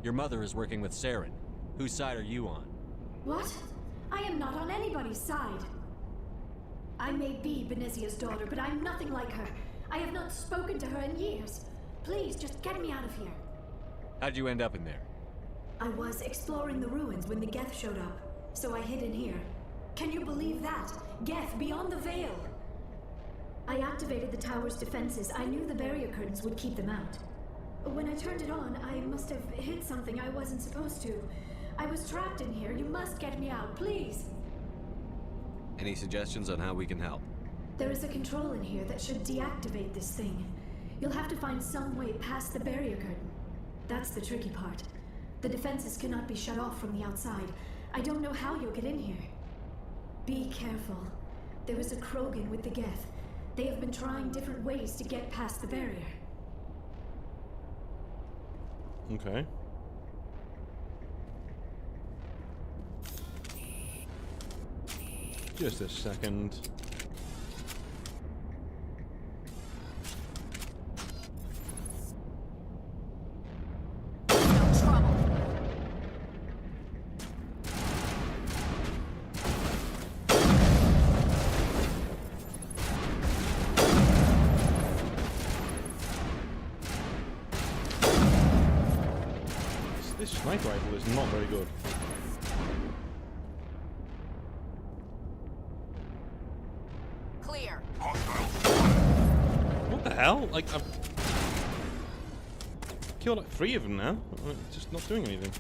Your mother is working with Saren. Whose side are you on? What? I am not on anybody's side. I may be Benezia's daughter, but I'm nothing like her. I have not spoken to her in years. Please, just get me out of here. How'd you end up in there? I was exploring the ruins when the Geth showed up, so I hid in here. Can you believe that? Geth, beyond the veil! I activated the tower's defenses. I knew the barrier curtains would keep them out. When I turned it on, I must have hit something I wasn't supposed to. I was trapped in here. You must get me out, please! Any suggestions on how we can help? There is a control in here that should deactivate this thing. You'll have to find some way past the barrier curtain. That's the tricky part. The defenses cannot be shut off from the outside. I don't know how you'll get in here. Be careful. There is a Krogan with the Geth. They have been trying different ways to get past the barrier. Okay. Just a second. This sniper rifle is not very good. Clear. What the hell? Like, I've killed like 3 of them now. It's just not doing anything.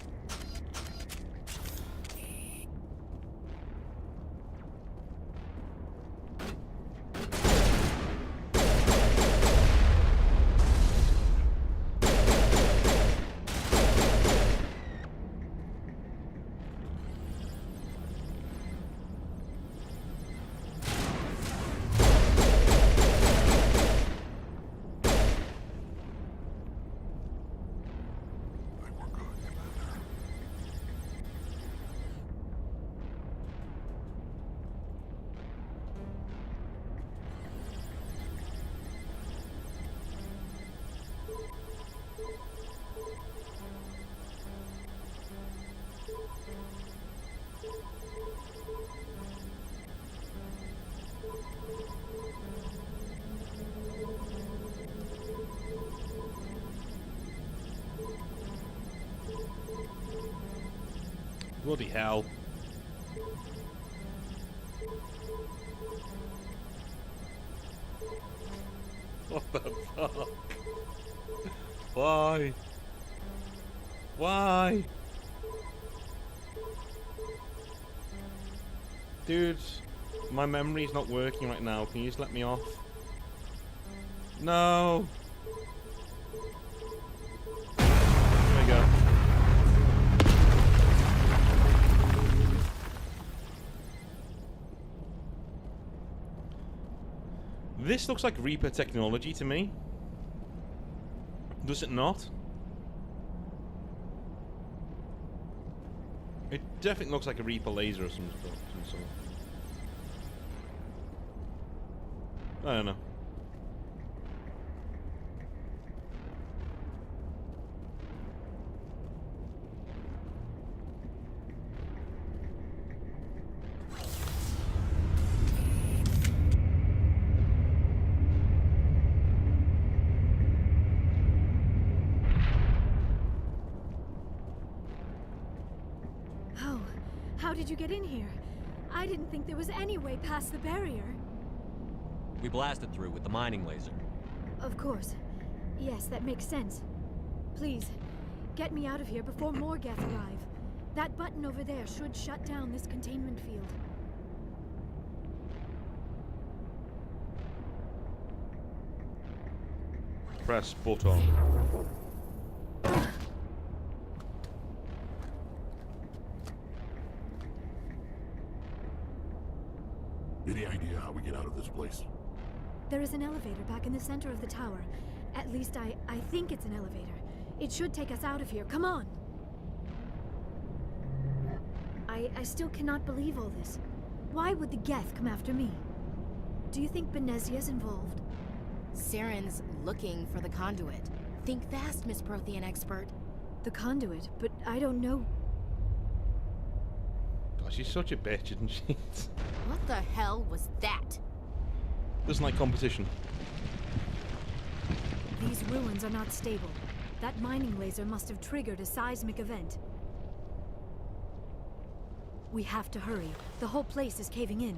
Bloody hell. What the fuck? Why? Why? Dude, my memory's not working right now. Can you just let me off? No. There we go. This looks like Reaper technology to me. Does it not? It definitely looks like a Reaper laser or some sort. I don't know. How did you get in here? I didn't think there was any way past the barrier. We blasted through with the mining laser. Of course. Yes, that makes sense. Please, get me out of here before more Geth arrive. That button over there should shut down this containment field. Press button. Any idea how we get out of this place? There is an elevator back in the center of the tower. At least I think it's an elevator. It should take us out of here. Come on! I still cannot believe all this. Why would the Geth come after me? Do you think Benezia's involved? Saren's looking for the conduit. Think fast, Miss Prothean expert. The conduit? But I don't know. God, she's such a bitch, isn't she? What the hell was that? Doesn't like competition. These ruins are not stable. That mining laser must have triggered a seismic event. We have to hurry. The whole place is caving in.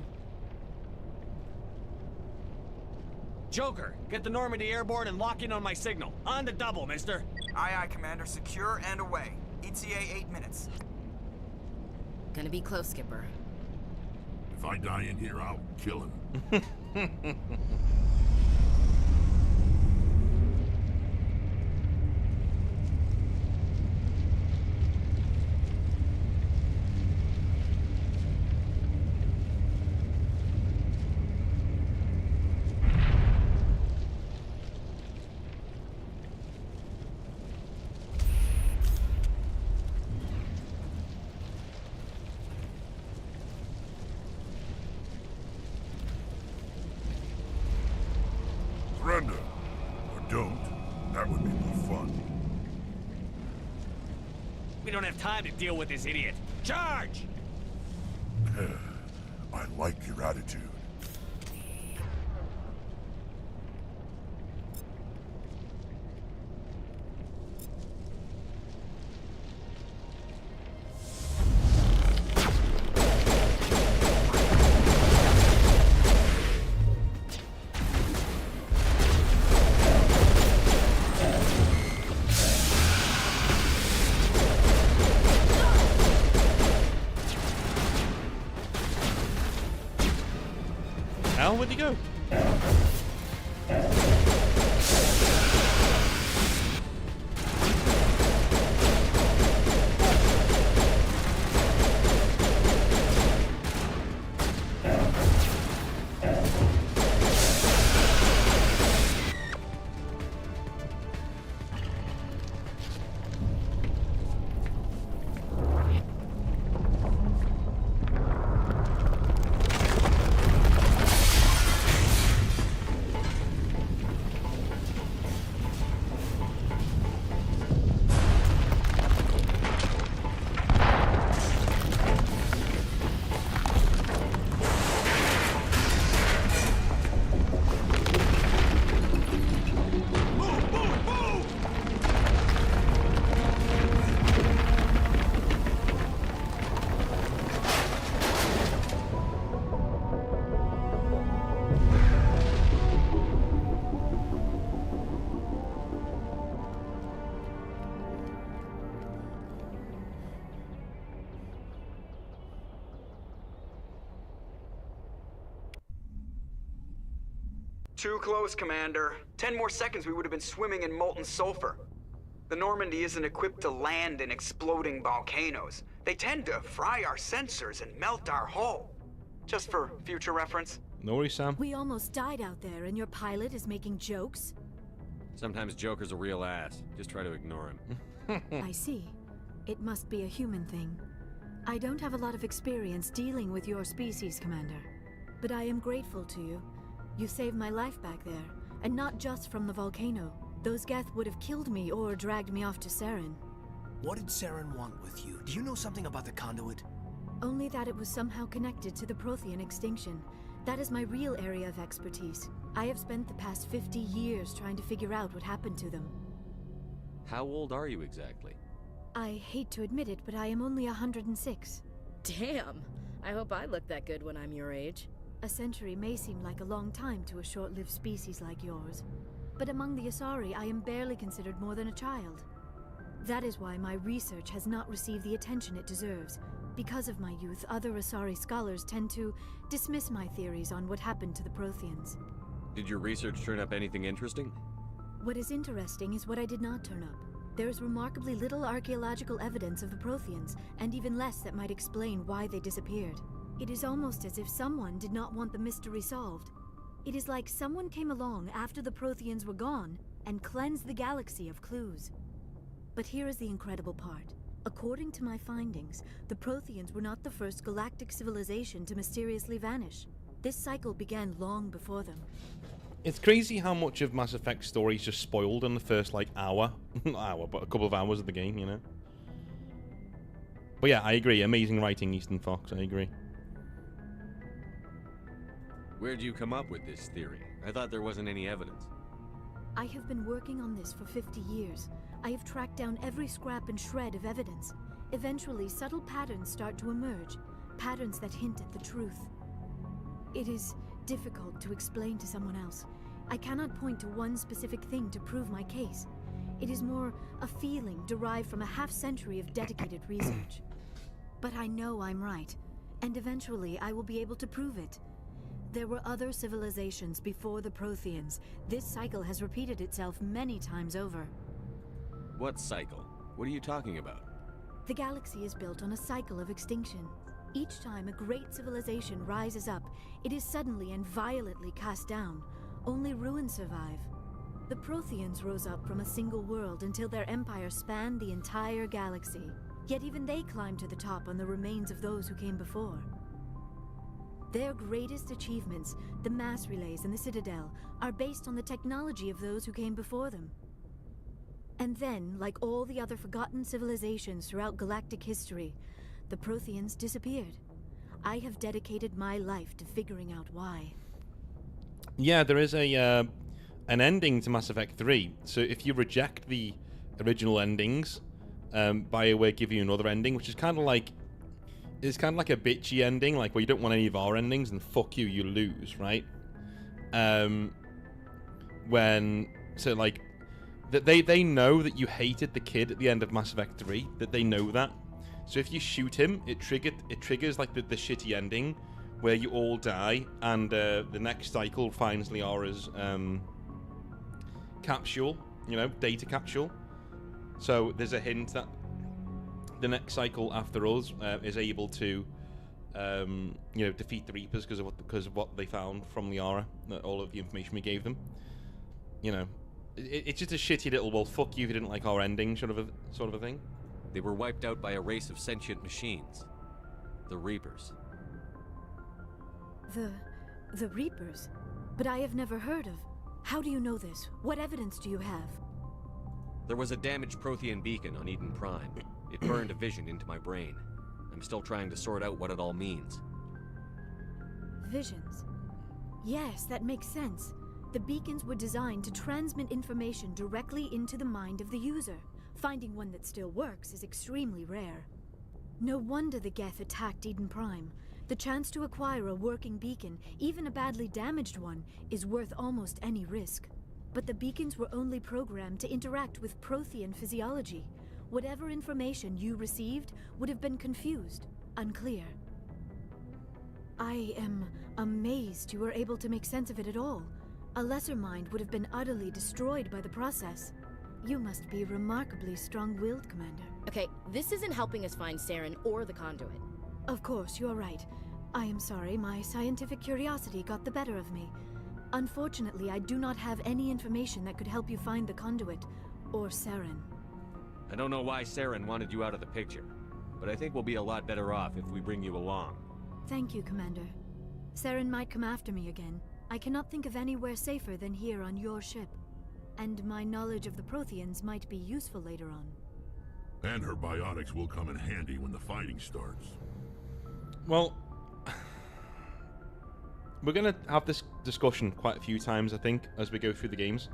Joker, get the Normandy airborne and lock in on my signal. On the double, mister. Aye, aye, Commander. Secure and away. ETA 8 minutes. Gonna be close, Skipper. If I die in here, I'll kill him. Surrender. Or don't. That would be more fun. We don't have time to deal with this idiot. Charge! I like your attitude. Al, where'd he go? Too close, Commander. 10 more seconds we would have been swimming in molten sulfur. The Normandy isn't equipped to land in exploding volcanoes. They tend to fry our sensors and melt our hull. Just for future reference. No worries, Sam. We almost died out there, and your pilot is making jokes? Sometimes Joker's a real ass. Just try to ignore him. I see. It must be a human thing. I don't have a lot of experience dealing with your species, Commander. But I am grateful to you. You saved my life back there, and not just from the volcano. Those Geth would have killed me or dragged me off to Saren. What did Saren want with you? Do you know something about the conduit? Only that it was somehow connected to the Prothean extinction. That is my real area of expertise. I have spent the past 50 years trying to figure out what happened to them. How old are you exactly? I hate to admit it, but I am only 106. Damn! I hope I look that good when I'm your age. A century may seem like a long time to a short-lived species like yours, but among the Asari, I am barely considered more than a child. That is why my research has not received the attention it deserves. Because of my youth, other Asari scholars tend to dismiss my theories on what happened to the Protheans. Did your research turn up anything interesting? What is interesting is what I did not turn up. There is remarkably little archaeological evidence of the Protheans, and even less that might explain why they disappeared. It is almost as if someone did not want the mystery solved. It is like someone came along after the Protheans were gone and cleansed the galaxy of clues. But here is the incredible part. According to my findings, the Protheans were not the first galactic civilization to mysteriously vanish. This cycle began long before them. It's crazy how much of Mass Effect's story is just spoiled in the first, like, hour. Not hour, but a couple of hours of the game, you know? But yeah, I agree. Amazing writing, Eastern Fox. I agree. Where'd you come up with this theory? I thought there wasn't any evidence. I have been working on this for 50 years. I have tracked down every scrap and shred of evidence. Eventually, subtle patterns start to emerge, patterns that hint at the truth. It is difficult to explain to someone else. I cannot point to one specific thing to prove my case. It is more a feeling derived from a half-century of dedicated research. But I know I'm right, and eventually I will be able to prove it. There were other civilizations before the Protheans. This cycle has repeated itself many times over. What cycle? What are you talking about? The galaxy is built on a cycle of extinction. Each time a great civilization rises up, it is suddenly and violently cast down. Only ruins survive. The Protheans rose up from a single world until their empire spanned the entire galaxy. Yet even they climbed to the top on the remains of those who came before. Their greatest achievements, the mass relays and the Citadel, are based on the technology of those who came before them. And then, like all the other forgotten civilizations throughout galactic history, the Protheans disappeared. I have dedicated my life to figuring out why. Yeah, there is an ending to Mass Effect 3. So if you reject the original endings, BioWare give you another ending, which is kind of like a bitchy ending, like where you don't want any of our endings and fuck you, you lose, right? They know that you hated the kid at the end of Mass Effect 3, that they know that. So if you shoot him, it triggers like the shitty ending where you all die, and the next cycle finds Liara's capsule, data capsule. So there's a hint that the next cycle after us is able to, defeat the Reapers because of what they found from Liara, all of the information we gave them. It's just a shitty little, well, fuck you if you didn't like our ending sort of a thing. They were wiped out by a race of sentient machines. The Reapers. The Reapers? But I have never heard of. How do you know this? What evidence do you have? There was a damaged Prothean beacon on Eden Prime. It burned a vision into my brain. I'm still trying to sort out what it all means. Visions. Yes, that makes sense. The beacons were designed to transmit information directly into the mind of the user. Finding one that still works is extremely rare. No wonder the Geth attacked Eden Prime. The chance to acquire a working beacon, even a badly damaged one, is worth almost any risk. But the beacons were only programmed to interact with Prothean physiology. Whatever information you received would have been confused, unclear. I am amazed you were able to make sense of it at all. A lesser mind would have been utterly destroyed by the process. You must be remarkably strong-willed, Commander. Okay, this isn't helping us find Saren or the conduit. Of course, you're right. I am sorry, my scientific curiosity got the better of me. Unfortunately, I do not have any information that could help you find the conduit, or Saren. I don't know why Saren wanted you out of the picture, but I think we'll be a lot better off if we bring you along. Thank you, Commander. Saren might come after me again. I cannot think of anywhere safer than here on your ship. And my knowledge of the Protheans might be useful later on. And her biotics will come in handy when the fighting starts. Well, we're going to have this discussion quite a few times, I think, as we go through the games.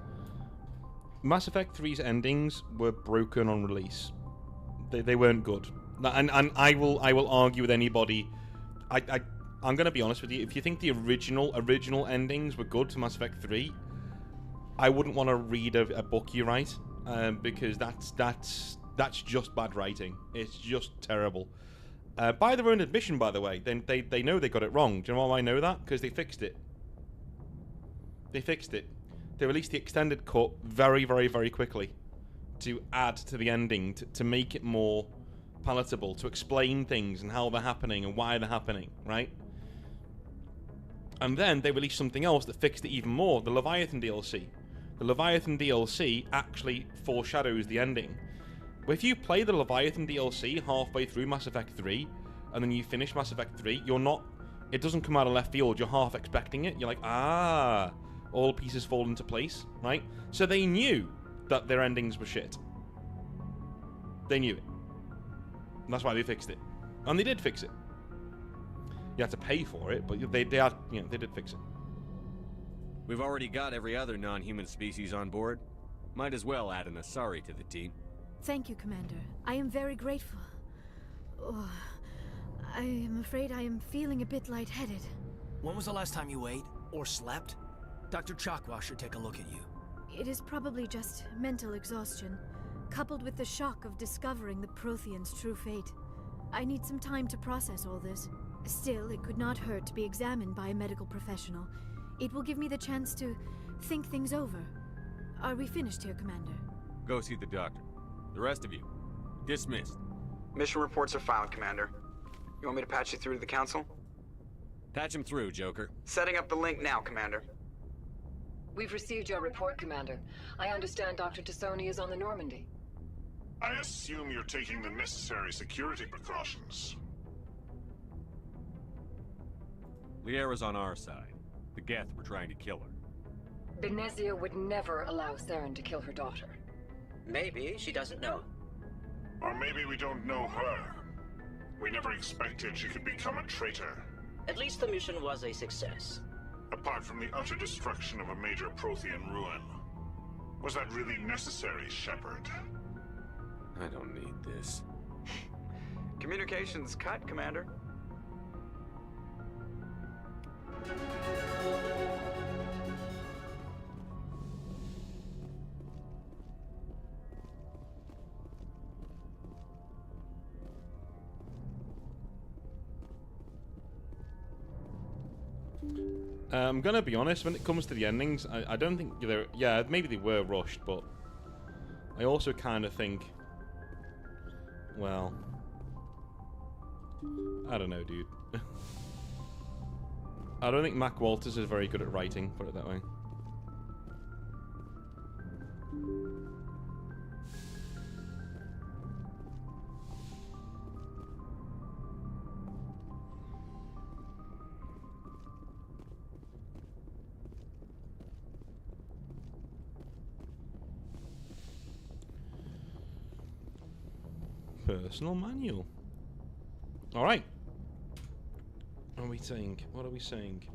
Mass Effect 3's endings were broken on release. They weren't good. And I will argue with anybody. I'm going to be honest with you. If you think the original endings were good to Mass Effect 3, I wouldn't want to read a book you write, because that's just bad writing. It's just terrible. By their own admission, by the way, they know they got it wrong. Do you know why I know that? Because they fixed it. They fixed it. They released the extended cut very, very, very quickly to add to the ending, to make it more palatable, to explain things and how they're happening and why they're happening, right? And then they released something else that fixed it even more, the Leviathan DLC. The Leviathan DLC actually foreshadows the ending. But if you play the Leviathan DLC halfway through Mass Effect 3, and then you finish Mass Effect 3, it doesn't come out of left field, you're half expecting it. You're like, all pieces fall into place, right? So they knew that their endings were shit. They knew it. And that's why they fixed it. And they did fix it. You had to pay for it, but they did fix it. We've already got every other non-human species on board. Might as well add an Asari to the team. Thank you, Commander. I am very grateful. Oh, I am afraid I am feeling a bit lightheaded. When was the last time you ate? Or slept? Dr. Chakwa should take a look at you. It is probably just mental exhaustion, coupled with the shock of discovering the Prothean's true fate. I need some time to process all this. Still, it could not hurt to be examined by a medical professional. It will give me the chance to think things over. Are we finished here, Commander? Go see the doctor. The rest of you, dismissed. Mission reports are filed, Commander. You want me to patch you through to the Council? Patch him through, Joker. Setting up the link now, Commander. We've received your report, Commander. I understand Dr. Tassoni is on the Normandy. I assume you're taking the necessary security precautions. Liara's on our side. The Geth were trying to kill her. Benezia would never allow Saren to kill her daughter. Maybe she doesn't know. Or maybe we don't know her. We never expected she could become a traitor. At least the mission was a success. Apart from the utter destruction of a major Prothean ruin. Was that really necessary, Shepard? I don't need this. Communications cut, Commander. I'm gonna be honest, when it comes to the endings, I don't think they're... Yeah, maybe they were rushed, but... I also kind of think... Well... I don't know, dude. I don't think Mac Walters is very good at writing, put it that way. Personal manual. Alright. What are we saying? What are we saying?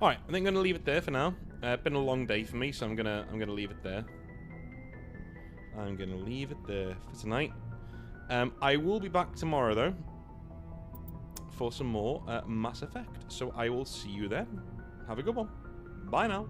Alright, I think I'm gonna leave it there for now. Been a long day for me, so I'm gonna leave it there. I'm gonna leave it there for tonight. I will be back tomorrow though for some more Mass Effect. So I will see you then. Have a good one. Bye now.